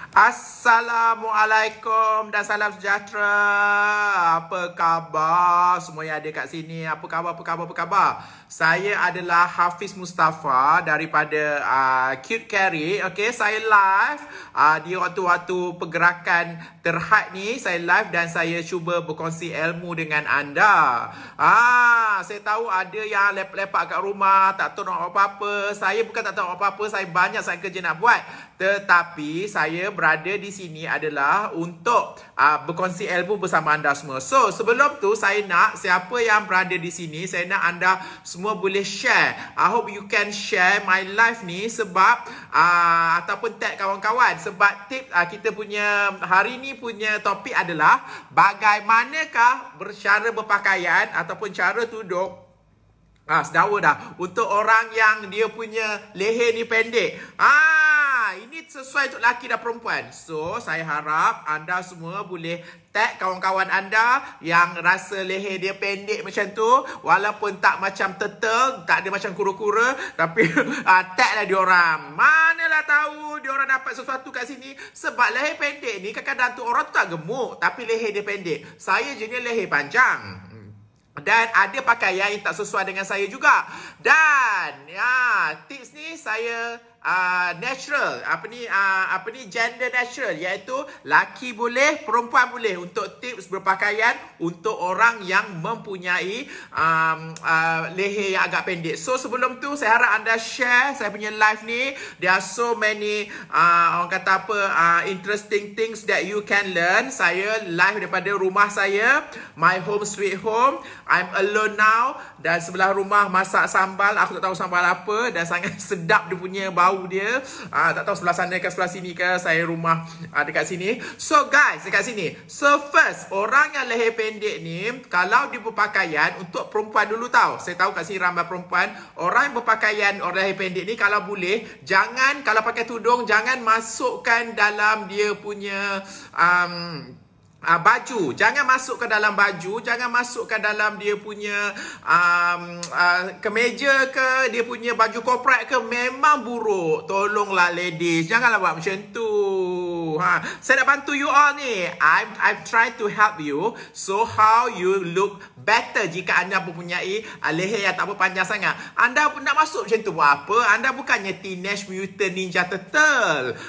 Assalamualaikum dan salam sejahtera. Apa khabar semua yang ada kat sini? Apa khabar? Saya adalah Hafiz Mustafa daripada Cute Carry. Okay, saya live di waktu-waktu pergerakan terhad ni. Saya live dan saya cuba berkongsi ilmu dengan anda. Saya tahu ada yang lepak-lepak kat rumah, tak tahu nak apa-apa. Saya bukan tak tahu apa-apa, saya banyak sangat kerja nak buat. Tetapi saya berada di sini adalah untuk berkongsi ilmu bersama anda semua. So, sebelum tu saya nak siapa yang berada di sini, saya nak anda semua boleh share. I hope you can share my live ni sebab ataupun tag kawan-kawan. Sebab tip kita punya hari ni punya topik adalah bagaimanakah cara berpakaian ataupun cara duduk sedawa dah untuk orang yang dia punya leher ni pendek. Ini sesuai untuk lelaki dan perempuan. So, saya harap anda semua boleh tag kawan-kawan anda yang rasa leher dia pendek macam tu. Walaupun tak macam turtle, tak ada macam kura-kura, tapi tag lah diorang. Manalah tahu diorang dapat sesuatu kat sini. Sebab leher pendek ni kadang-kadang tu orang tu tak gemuk, tapi leher dia pendek. Saya jenis leher panjang. Dan ada pakaian yang tak sesuai dengan saya juga. Dan tips ni saya natural, gender natural, iaitu laki boleh, perempuan boleh, untuk tips berpakaian untuk orang yang mempunyai leher yang agak pendek. So sebelum tu saya harap anda share saya punya live ni. There are so many orang kata interesting things that you can learn. Saya live daripada rumah saya, my home sweet home. I'm alone now. Dan sebelah rumah masak sambal. Aku tak tahu sambal apa. Dan sangat sedap dia punya bau dia. Tak tahu sebelah sana ke sebelah sini ke. Saya rumah dekat sini. So guys, dekat sini. So first, orang yang leher pendek ni, kalau dia berpakaian, untuk perempuan dulu tahu. Saya tahu kat sini ramai perempuan. Orang yang berpakaian orang leher pendek ni, kalau boleh, jangan, kalau pakai tudung, jangan masukkan dalam dia punya baju. Jangan masuk ke dalam baju, jangan masuk ke dalam dia punya kemeja ke, dia punya baju korporat ke. Memang buruk. Tolonglah ladies, janganlah buat macam tu. Saya nak bantu you all ni. I'm trying to help you. So how you look better jika anda mempunyai leher yang tak berpanjang sangat. Anda pun nak masuk macam tu buat apa? Anda bukannya Teenage Mutant Ninja Turtle.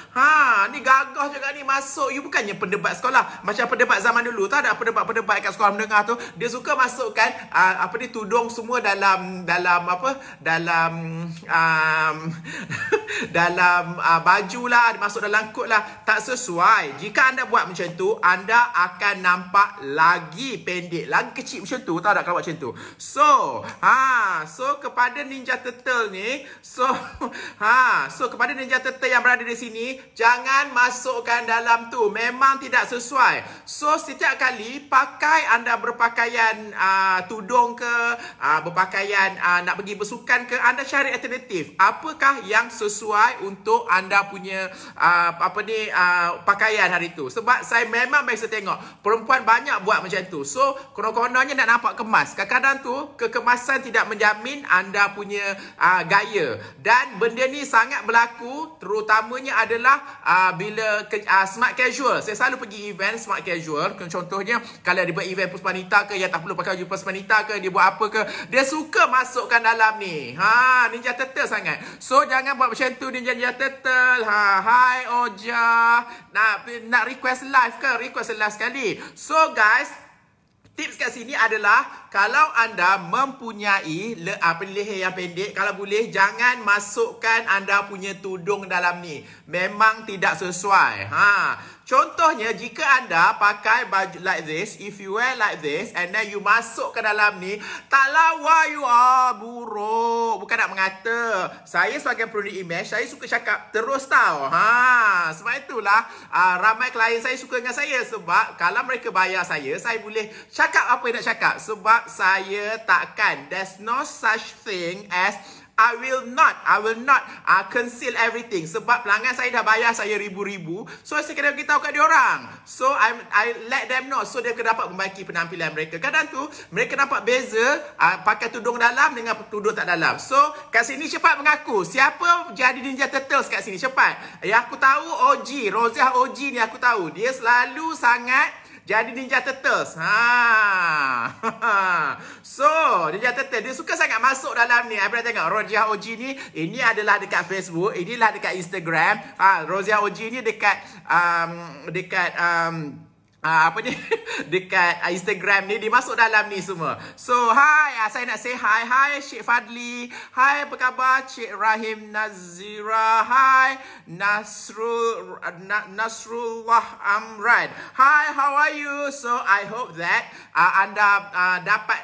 Ni gagah juga ni masuk. You bukannya pendebat sekolah. Macam pendebat zaman dulu, tak ada pendebat kat sekolah menengah tu, dia suka masukkan tudung semua dalam baju lah, masuk dalam kot lah. Tak sesuai. Jika anda buat macam tu, anda akan nampak lagi pendek, lagi kecil macam tu. Tak ada kalau buat macam tu. So kepada Ninja Turtle ni, so kepada Ninja Turtle yang berada di sini, jangan masukkan dalam tu. Memang tidak sesuai. So setiap kali pakai, anda berpakaian tudung ke, berpakaian nak pergi bersukan ke, anda cari alternatif. Apakah yang sesuai untuk anda punya pakaian hari tu. Sebab saya memang biasa tengok perempuan banyak buat macam tu. So konon-kononnya nak nampak kemas. Kadang-kadang tu kekemasan tidak menjamin anda punya gaya. Dan benda ni sangat berlaku, terutamanya adalah bila smart casual. Saya selalu pergi event smart casual. Contohnya kalau dia buat event Puspanita ke, yang tak perlu pakai baju Puspanita ke, dia buat apa ke, dia suka masukkan dalam ni. Ninja Turtle sangat. So jangan buat macam tu, Ninja Turtle. Hai Oja, nak request live ke? Request live sekali. So guys, tips kat sini adalah, kalau anda mempunyai leher yang pendek, kalau boleh jangan masukkan anda punya tudung dalam ni. Memang tidak sesuai. Contohnya, jika anda pakai baju like this, if you wear like this, and then you masuk ke dalam ni, tak lawa you buruk. Bukan nak mengata. Saya sebagai produk image, saya suka cakap terus tau. Sebab itulah ramai klien saya suka dengan saya. Sebab kalau mereka bayar saya boleh cakap apa yang nak cakap. Sebab saya takkan, there's no such thing as I will not conceal everything. Sebab pelanggan saya dah bayar saya ribu-ribu. So saya kena beritahu kat diorang. So I let them know. So dia dapat membaiki penampilan mereka. Kadang tu mereka nampak beza pakai tudung dalam dengan tudung tak dalam. So kat sini cepat mengaku. Siapa jadi Ninja Turtles kat sini? Cepat. Yang aku tahu OG. Roziah OG ni aku tahu. Dia selalu sangat jadi Ninja Turtles. So, Ninja Turtles dia suka sangat masuk dalam ni. I pernah tengok Roziah OG ni. Ini adalah dekat Facebook. Inilah dekat Instagram. Roziah OG ni dekat apa ni dekat Instagram ni dia masuk dalam ni semua. So hi, saya nak say hi Cik Fadli, hi apa khabar Cik Rahim Nazira, hi Nasrullah Amran, hi how are you? So I hope that anda dapat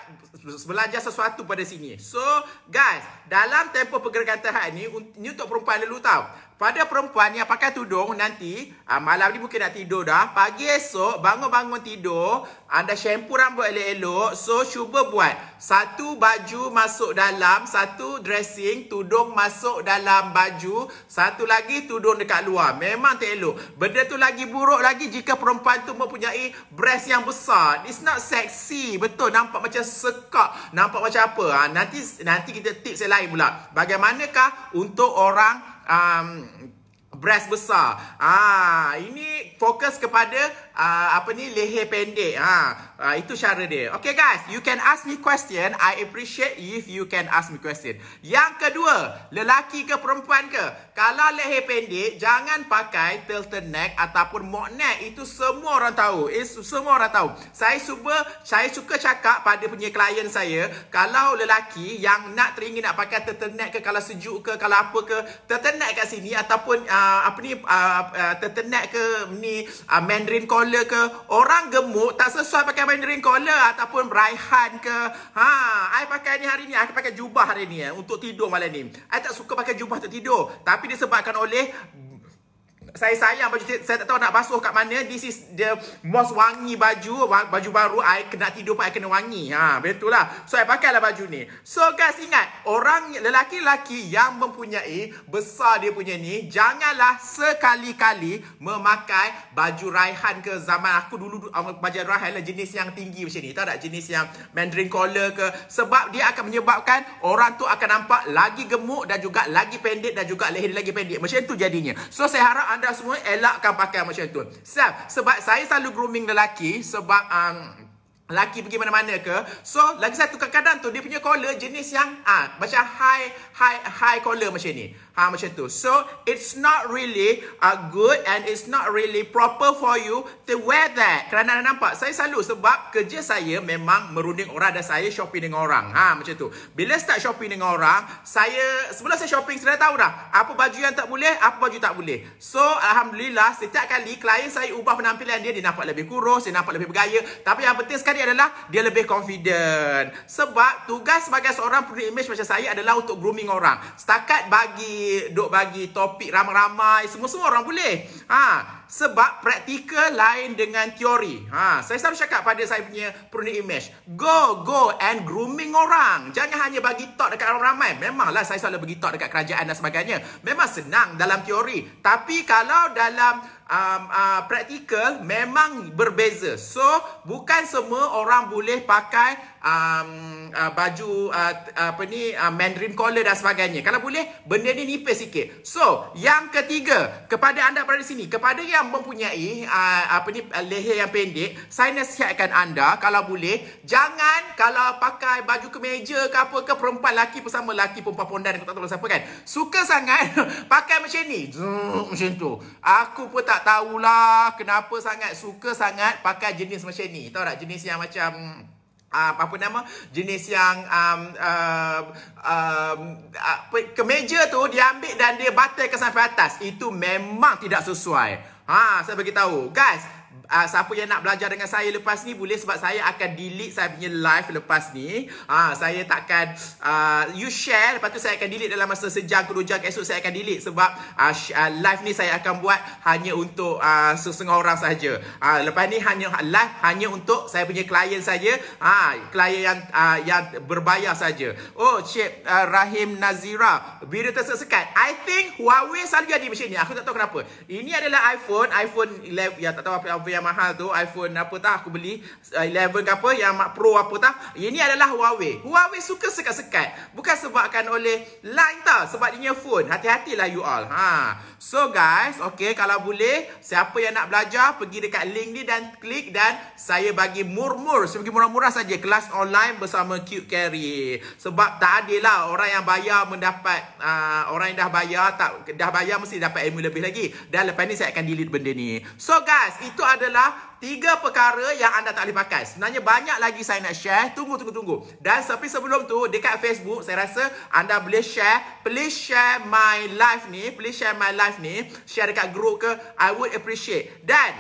belajar sesuatu pada sini. So guys, dalam tempoh pergerakan terhad ni untuk perempuan dulu tahu. Pada perempuan yang pakai tudung nanti, malam ni mungkin nak tidur dah. Pagi esok, bangun-bangun tidur, anda shampoo rambut elok-elok. So, cuba buat. Satu baju masuk dalam, satu dressing, tudung masuk dalam baju. Satu lagi tudung dekat luar. Memang tak elok. Benda tu lagi buruk lagi jika perempuan tu mempunyai breast yang besar. It's not sexy. Betul, nampak macam sekak. Nampak macam apa. Nanti kita tips yang lain pula. Bagaimanakah untuk orang breast besar. Ini fokus kepada leher pendek. Itu cara dia. Okay guys, you can ask me question. I appreciate if you can ask me question. Yang kedua, lelaki ke perempuan ke? Kalau leher pendek, jangan pakai turtleneck ataupun mock neck. Itu semua orang tahu. Semua orang tahu. Saya suka cakap pada punya klien saya, kalau lelaki yang teringin nak pakai turtleneck ke, kalau sejuk ke, kalau apa ke, turtleneck kat sini ataupun turtleneck ke ni, Mandarin collar ke, orang gemuk tak sesuai pakai Mandarin collar ataupun Raihan ke. I pakai ni hari ni, I pakai jubah hari ni untuk tidur malam ni. I tak suka pakai jubah untuk tidur, tapi disebabkan oleh saya sayang baju, saya tak tahu nak basuh kat mana. This is the most wangi baju baru. I kena tidur pun I kena wangi. Betul lah. So I pakailah baju ni. So guys, ingat, orang lelaki-lelaki yang mempunyai besar dia punya ni, janganlah sekali-kali memakai baju Raihan ke. Zaman aku dulu baju Raihan lah jenis yang tinggi macam ni. Tahu tak, jenis yang Mandarin collar ke. Sebab dia akan menyebabkan orang tu akan nampak lagi gemuk dan juga lagi pendek dan juga leher lagi pendek. Macam tu jadinya. So saya harap anda semua elakkan pakai macam tu. Sebab saya selalu grooming lelaki. Sebab lelaki pergi mana-mana ke. So lagi satu, kadang-kadang tu dia punya collar jenis yang macam high collar macam ni. Macam tu. So it's not really good and it's not really proper for you to wear that. Kerana anda nampak, saya selalu, sebab kerja saya memang merunding orang dan saya shopping dengan orang. Macam tu. Bila start shopping dengan orang, sebelum saya shopping, saya dah tahu dah apa baju yang tak boleh, apa baju tak boleh. So alhamdulillah, setiap kali klien saya ubah penampilan dia nampak lebih kurus, dia nampak lebih bergaya. Tapi yang penting sekali adalah dia lebih confident. Sebab tugas sebagai seorang product image macam saya adalah untuk grooming orang. Setakat bagi topik ramai-ramai, semua orang boleh. Sebab praktikal lain dengan teori. Saya selalu cakap pada saya punya product image, go and grooming orang. Jangan hanya bagi talk dekat orang ramai. Memanglah saya selalu bagi talk dekat kerajaan dan sebagainya. Memang senang dalam teori. Tapi kalau dalam praktikal memang berbeza. So bukan semua orang boleh pakai baju Mandarin collar dan sebagainya. Kalau boleh, benda ni nipis sikit. So yang ketiga, kepada anda berada di sini, kepada yang mempunyai leher yang pendek, saya nasihatkan anda, kalau boleh, jangan kalau pakai baju kemeja ke apa ke, perempuan laki bersama laki, perempuan pondan, aku tak tahu siapa kan, suka sangat pakai macam ni, macam tu. Aku pun tak tahulah kenapa sangat suka sangat pakai jenis macam ni. Tahu tak, jenis yang macam jenis yang kemeja tu dia ambil dan dia batalkan sampai atas. Itu memang tidak sesuai. Saya bagi tahu guys, siapa yang nak belajar dengan saya lepas ni boleh, sebab saya akan delete saya punya live lepas ni. Saya takkan you share, lepas tu saya akan delete dalam masa sejam ke 2 jam esok saya akan delete, sebab live ni saya akan buat hanya untuk setengah orang saja. Lepas ni hanya live hanya untuk saya punya klien saja, klien yang berbayar saja. Oh, Cik Rahim Nazira, video tersekat. I think Huawei selalu jadi macam ni. Aku tak tahu kenapa. Ini adalah iPhone 11 ya, tak tahu apa yang mahal tu, iPhone apa tak aku beli 11 ke apa yang Pro apa tak. Ini adalah Huawei. Huawei suka sekat-sekat. Bukan sebabkan oleh line tau, sebab dia phone. Hati-hatilah you all. So guys, okay, kalau boleh siapa yang nak belajar pergi dekat link ni dan klik, dan saya bagi murah-murah saja kelas online bersama Cute Carry. Sebab tak adil lah orang yang bayar mendapat orang yang dah bayar mesti dapat ilmu lebih lagi. Dan lepas ni saya akan delete benda ni. So guys, itu adalah 3 perkara yang anda tak boleh pakai. Sebenarnya banyak lagi saya nak share. Tunggu. Dan tapi sebelum tu, dekat Facebook, saya rasa anda boleh share. Please share my live ni. Share dekat group ke. I would appreciate. Dan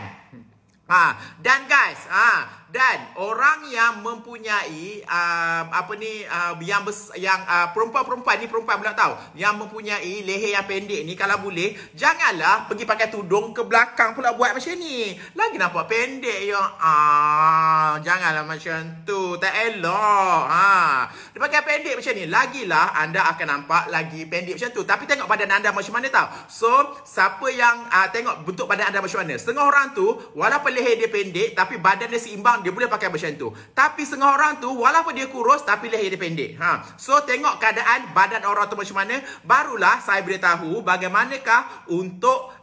guys, dan orang yang mempunyai yang perempuan pula tahu, yang mempunyai leher yang pendek ni, kalau boleh janganlah pergi pakai tudung ke belakang pula buat macam ni. Lagi nampak pendek ya. Janganlah macam tu, tak elok. Dia pakai pendek macam ni, lagilah anda akan nampak lagi pendek macam tu. Tapi tengok badan anda macam mana tahu. So siapa yang tengok bentuk badan anda macam mana. Setengah orang tu walaupun leher dia pendek tapi badan dia seimbang, dia boleh pakai macam tu. Tapi setengah orang tu walaupun dia kurus tapi leher dia pendek. So tengok keadaan badan orang tu macam mana, barulah saya beritahu bagaimanakah untuk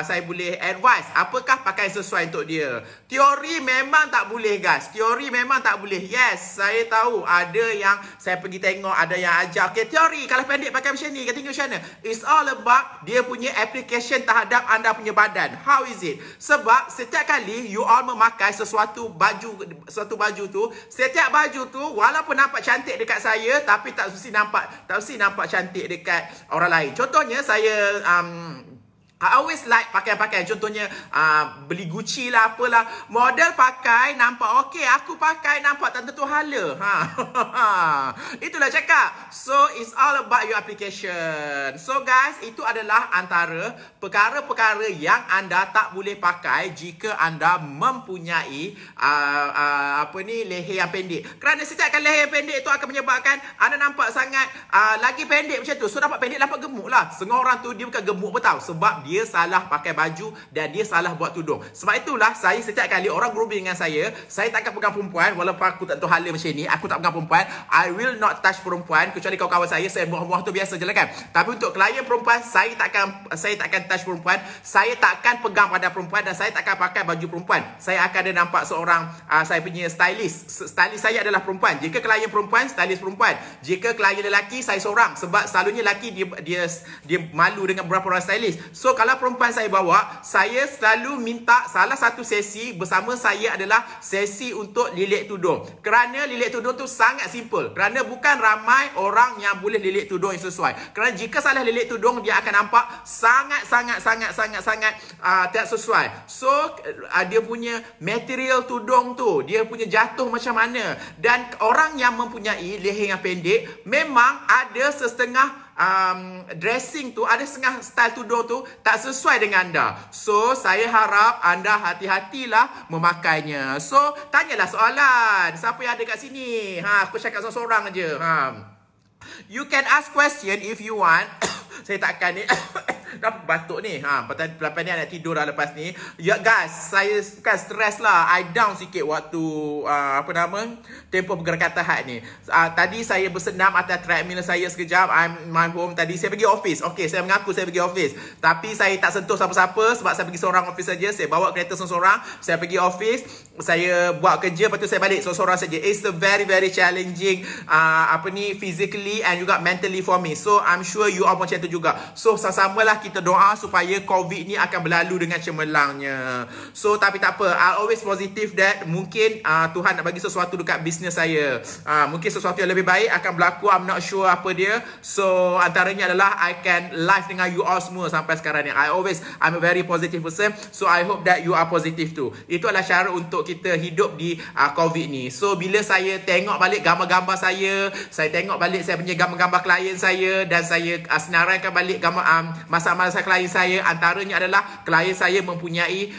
saya boleh advise apakah pakai sesuai untuk dia. Teori memang tak boleh guys. Teori memang tak boleh. Yes, saya tahu ada yang saya pergi tengok, ada yang ajar. Okay, teori kalau pendek pakai macam ni, tengok macam mana. It's all about dia punya application terhadap anda punya badan. How is it? Sebab setiap kali you all memakai sesuatu baju tu, setiap baju tu walaupun nampak cantik dekat saya, tapi tak mesti nampak cantik dekat orang lain. Contohnya saya I always like pakai-pakai. Contohnya beli Gucci lah apalah. Model pakai nampak okey, aku pakai nampak tak tentu hala. Itulah cakap. So it's all about your application. So guys, itu adalah antara perkara-perkara yang anda tak boleh pakai jika anda mempunyai leher yang pendek. Kerana setiap kali leher yang pendek itu akan menyebabkan anda nampak sangat lagi pendek macam tu. So nampak pendek, nampak gemuk lah. Setengah orang tu dia bukan gemuk pun tahu, sebab dia salah pakai baju dan dia salah buat tudung. Sebab itulah saya setiap kali orang grooming dengan saya takkan pegang perempuan. Walaupun aku tak tahu hala macam ni, aku tak pegang perempuan. I will not touch perempuan, kecuali kawan-kawan saya muah-muah tu biasa je lah kan. Tapi untuk klien perempuan, saya takkan touch perempuan. Saya takkan pegang pada perempuan, dan saya takkan pakai baju perempuan. Saya akan ada nampak seorang saya punya stylist. Stylist saya adalah perempuan. Jika klien perempuan, stylist perempuan. Jika klien lelaki, saya seorang. Sebab selalunya lelaki dia malu dengan beberapa orang stylist. So kalau perempuan saya bawa, saya selalu minta salah satu sesi bersama saya adalah sesi untuk lilit tudung. Kerana lilit tudung tu sangat simple. Kerana bukan ramai orang yang boleh lilit tudung yang sesuai. Kerana jika salah lilit tudung, dia akan nampak sangat tak sesuai. So dia punya material tudung tu, dia punya jatuh macam mana. Dan orang yang mempunyai leher yang pendek, memang ada setengah dressing tu, ada setengah style tudung tu tak sesuai dengan anda. So saya harap anda hati-hatilah memakainya. So tanyalah soalan. Siapa yang ada kat sini? Aku cakap seorang-seorang je. You can ask question if you want. Saya takkan ni. Dah batuk ni. Lepas ni nak tidur dah lepas ni. Ya guys, saya bukan stres lah. I down sikit waktu tempoh pergerakan tahap ni. Tadi saya bersenam atas treadmill saya sekejap. I'm my home. Tadi saya pergi office. Okay, saya mengaku saya pergi office. Tapi saya tak sentuh siapa-siapa sebab saya pergi seorang office saja. Saya bawa kereta seorang-seorang. Saya pergi office. Saya buat kerja, lepas tu saya balik seorang-seorang saja. It's a very challenging physically and juga mentally for me. So I'm sure you all macam tu juga. So sama-samalah kita doa supaya COVID ni akan berlalu dengan cemerlangnya. So tapi tak apa, I always positive that mungkin Tuhan nak bagi sesuatu dekat bisnes saya. Mungkin sesuatu yang lebih baik akan berlaku. I'm not sure apa dia. So antaranya adalah I can live dengan you all semua sampai sekarang ni. I'm a very positive person. So I hope that you are positive too. Itu adalah cara untuk kita hidup di COVID ni. So bila saya tengok balik gambar-gambar saya tengok balik saya punya gambar-gambar klien saya, dan saya senaraikan balik gambar masa-masa klien saya, antaranya adalah klien saya mempunyai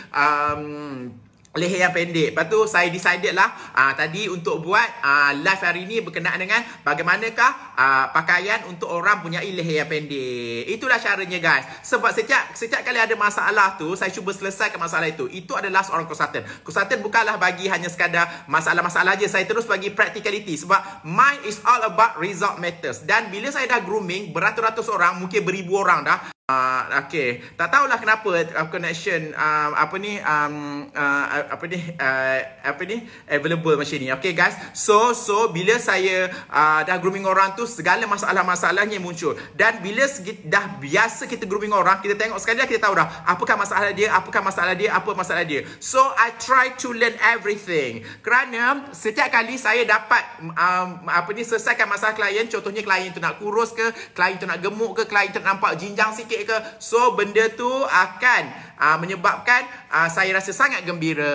leher yang pendek. Lepas tu saya decided lah tadi untuk buat live hari ni berkenaan dengan bagaimanakah pakaian untuk orang punyai leher yang pendek. Itulah caranya guys. Sebab setiap kali ada masalah tu, saya cuba selesaikan masalah itu. Itu adalah seorang konsultan. Konsultan bukanlah bagi hanya sekadar masalah-masalah je. Saya terus bagi practicality. Sebab mine is all about result matters. Dan bila saya dah grooming beratus-ratus orang, mungkin beribu orang dah. Okay, tak tahulah kenapa connection available macam ni. Okay guys, so bila saya dah grooming orang tu, segala masalah-masalahnya muncul. Dan bila dah biasa kita grooming orang, kita tengok sekali dah kita tahu dah apakah masalah dia, apa masalah dia. So I try to learn everything. Kerana setiap kali saya dapat selesaikan masalah klien, contohnya klien tu nak kurus ke, klien tu nak gemuk ke, klien tu nak nampak jinjang sikit ke, so benda tu akan menyebabkan saya rasa sangat gembira.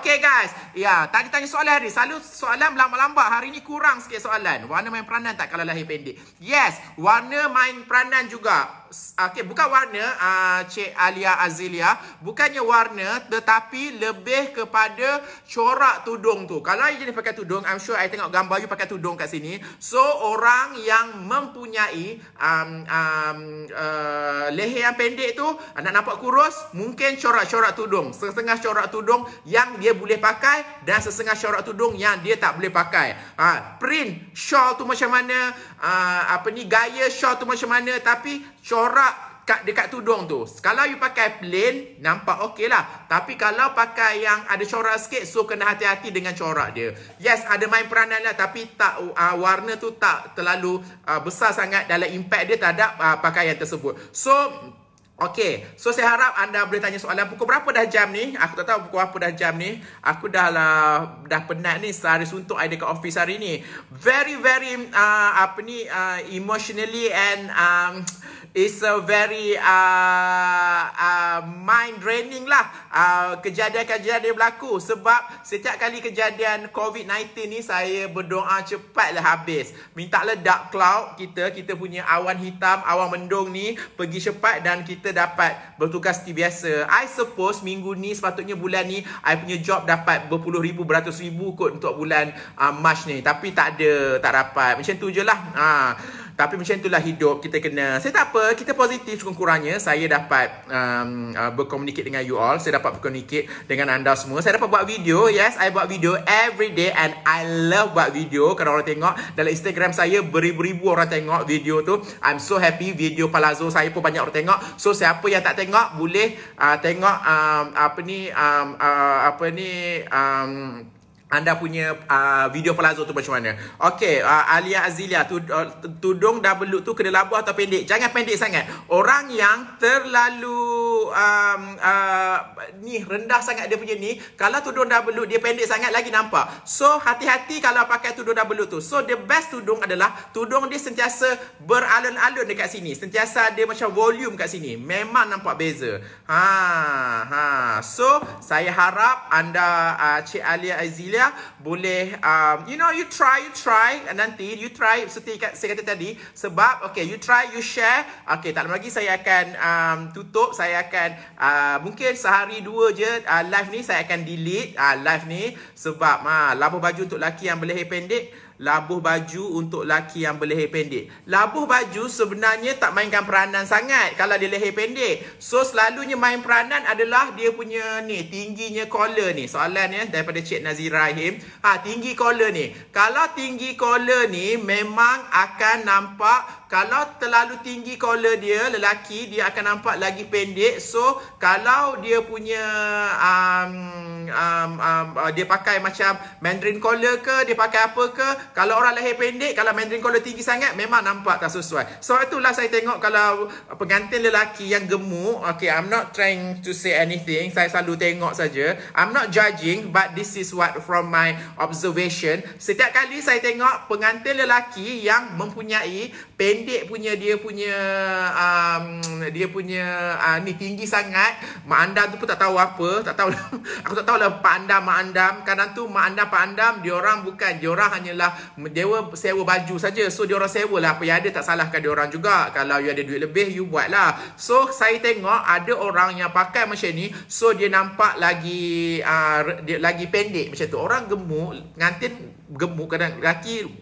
Okay guys, ya, tadi tanya soalan hari, selalu soalan lambat-lambat. Hari ni kurang sikit soalan. Warna main peranan tak kalau lahir pendek? Yes, warna main peranan juga. Okay, bukan warna Cik Alia Azilia, bukannya warna, tetapi lebih kepada corak tudung tu. Kalau you jenis pakai tudung, I'm sure I tengok gambar you pakai tudung kat sini. So orang yang mempunyai leher yang pendek tu, nak nampak kurus, mungkin corak-corak tudung. Setengah corak tudung yang dia boleh pakai, dan setengah corak tudung yang dia tak boleh pakai. Print shawl tu macam mana, gaya shawl tu macam mana, tapi corak dekat tudung tu, kalau you pakai plain, nampak okey lah. Tapi kalau pakai yang ada corak sikit, so kena hati-hati dengan corak dia. Yes, ada main peranan lah, tapi tak warna tu tak terlalu besar sangat dalam impact dia terhadap pakaian tersebut. So okay, so saya harap anda boleh tanya soalan. Pukul berapa dah jam ni? Aku tak tahu pukul apa dah jam ni. Aku dah penat ni, sehari suntuk I dekat office hari ni. Very emotionally and it's a very mind draining lah kejadian-kejadian berlaku. Sebab setiap kali kejadian COVID-19 ni, saya berdoa cepatlah habis. Minta ledak cloud kita punya awan hitam, awan mendung ni pergi cepat, dan kita dapat bertugas seperti biasa. I suppose minggu ni, sepatutnya bulan ni, I punya job dapat berpuluh ribu, beratus ribu kot untuk bulan Mac ni. Tapi tak dapat. Macam tu je lah. Tapi macam itulah hidup, kita kena. Saya tak apa, kita positif kurang-kurangnya. Saya dapat berkomunikasi dengan you all. Saya dapat berkomunikasi dengan anda semua. Saya dapat buat video. Yes, I buat video every day, and I love buat video. Kalau orang tengok dalam Instagram saya, beribu-ribu orang tengok video tu. I'm so happy. Video palazzo saya pun banyak orang tengok. So siapa yang tak tengok, boleh tengok anda punya video palazzo tu macam mana. Okay, Alia Azilia, tudung double tu kena labuh atau pendek? Jangan pendek sangat. Orang yang terlalu rendah sangat dia punya ni, kalau tudung double dia pendek sangat lagi nampak. So hati-hati kalau pakai tudung double tu. So the best tudung adalah tudung dia sentiasa beralun-alun dekat sini, sentiasa dia macam volume kat sini. Memang nampak beza. So saya harap anda Cik Alia Azilia boleh you try nanti you try seperti saya kata tadi. Sebab okay, you try, you share. Okay, tak lama lagi saya akan tutup. Saya akan mungkin sehari dua je live ni saya akan delete live ni. Sebab labuh baju untuk lelaki yang berleher pendek, labuh baju untuk lelaki yang berleher pendek. Labuh baju sebenarnya tak mainkan peranan sangat kalau dia leher pendek. So selalunya main peranan adalah dia punya ni, tingginya collar ni. Soalan daripada Cik Nazira Rahim. Tinggi collar ni. Kalau tinggi collar ni memang akan nampak kalau terlalu tinggi collar dia, lelaki, dia akan nampak lagi pendek. So, kalau dia punya dia pakai macam Mandarin collar ke, dia pakai apa ke, kalau orang leher pendek, kalau Mandarin collar tinggi sangat, memang nampak tak sesuai. So, itulah saya tengok kalau pengantin lelaki yang gemuk, okay, I'm not trying to say anything, saya selalu tengok saja. I'm not judging, but this is what from my observation. Setiap kali saya tengok pengantin lelaki yang mempunyai pendek punya dia punya ni tinggi sangat, mak andam tu pun tak tahu apa, tak tahu aku tak tahu lah pak andam, kadang tu mak andam pak andam, diorang bukan, diorang hanyalah dewa sewa baju saja. So diorang sewa lah, apa yang ada tak salahkan diorang juga. Kalau you ada duit lebih, you buat lah. So saya tengok ada orang yang pakai macam ni, so dia nampak lagi dia lagi pendek macam tu. Orang gemuk, pengantin gemuk, kadang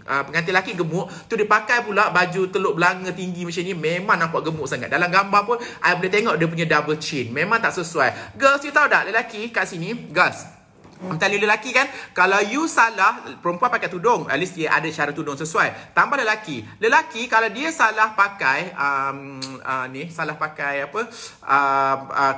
pengantin lelaki gemuk tu, dia pakai pula baju teluk belanga tinggi macam ni, memang nampak gemuk sangat. Dalam gambar pun I boleh tengok dia punya double chin, memang tak sesuai. Girls, you tahu tak lelaki kat sini, girls, tali lelaki kan, kalau you salah, perempuan pakai tudung, at least dia ada cara tudung sesuai. Tambah lelaki kalau dia salah pakai salah pakai apa,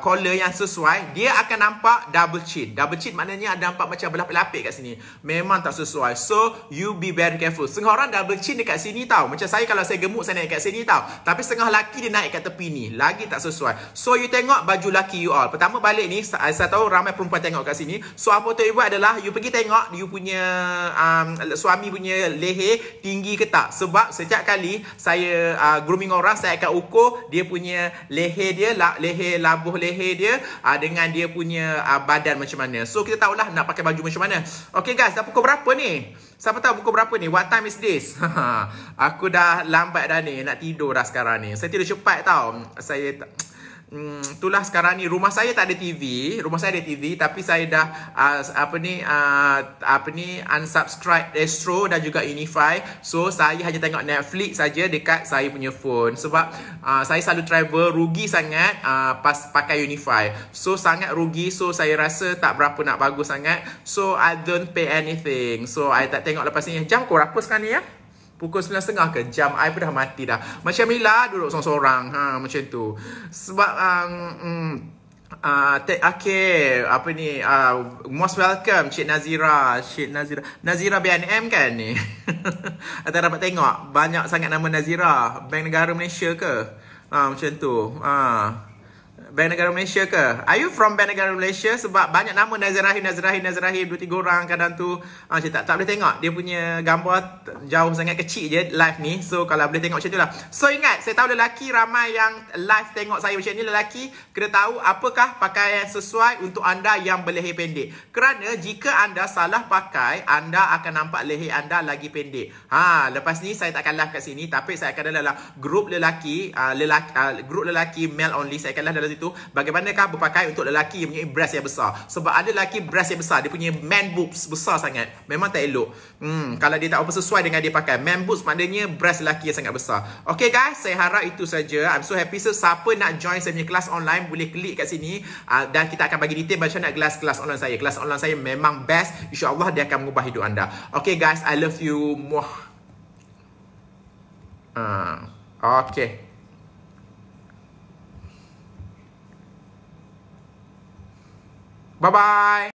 collar yang sesuai, dia akan nampak double chin. Double chin maknanya ada nampak macam berlapik-lapik kat sini, memang tak sesuai. So you be very careful. Setengah orang double chin dekat sini tau, macam saya, kalau saya gemuk saya naik kat sini tau, tapi setengah lelaki dia naik kat tepi ni, lagi tak sesuai. So you tengok baju lelaki you all. Pertama balik ni, saya tahu ramai perempuan tengok kat sini. So apa tu you buat adalah, you pergi tengok you punya suami punya leher tinggi ke tak. Sebab setiap kali saya grooming orang, saya akan ukur dia punya leher dia, labuh leher dia dengan dia punya badan macam mana. So kita tahulah nak pakai baju macam mana. Okay guys, dah pukul berapa ni? Siapa tahu pukul berapa ni? What time is this? Aku dah lambat dah ni, nak tidur dah sekarang ni. Saya tidur cepat tau. Itulah sekarang ni rumah saya tak ada TV. Rumah saya ada TV, tapi saya dah unsubscribe Astro dan juga Unify. So saya hanya tengok Netflix saja dekat saya punya phone. Sebab saya selalu travel, rugi sangat pas pakai Unify. So sangat rugi. So saya rasa tak berapa nak bagus sangat. So I don't pay anything. So I tak tengok lepas ni. Jam pukul berapa sekarang ni ya? Pukul 9.30 ke? Jam I pun dah mati dah. Macam Mila duduk seorang-seorang. Macam tu. Sebab okay, apa ni, most welcome Cik Nazira. Nazira BNM kan ni? Anda dapat tengok banyak sangat nama Nazira. Bank Negara Malaysia ke? Macam tu. Bank Negara Malaysia ke? Are you from Bank Negara Malaysia? Sebab banyak nama Nazirahim 2-3 orang kadang tu. Tak boleh tengok. Dia punya gambar jauh sangat kecil je live ni. So kalau boleh tengok macam tu lah. So ingat, saya tahu lelaki ramai yang live tengok saya macam ni. Lelaki kena tahu apakah pakaian sesuai untuk anda yang berleher pendek. Kerana jika anda salah pakai, anda akan nampak leher anda lagi pendek. Lepas ni saya takkan live kat sini, tapi saya akan dalam grup lelaki, grup lelaki male only. Saya akan live dalam situ. Bagaimanakah berpakaian untuk lelaki yang punya breast yang besar. Sebab ada lelaki breast yang besar, dia punya man boobs besar sangat, memang tak elok. Kalau dia tak apa sesuai dengan dia pakai man boobs, maknanya breast lelaki yang sangat besar. Okay guys, saya harap itu saja. I'm so happy. So siapa nak join saya punya kelas online, boleh klik kat sini, dan kita akan bagi detail macam mana kelas online saya. Kelas online saya memang best. InsyaAllah dia akan mengubah hidup anda. Okay guys, I love you. Okay. Bye-bye.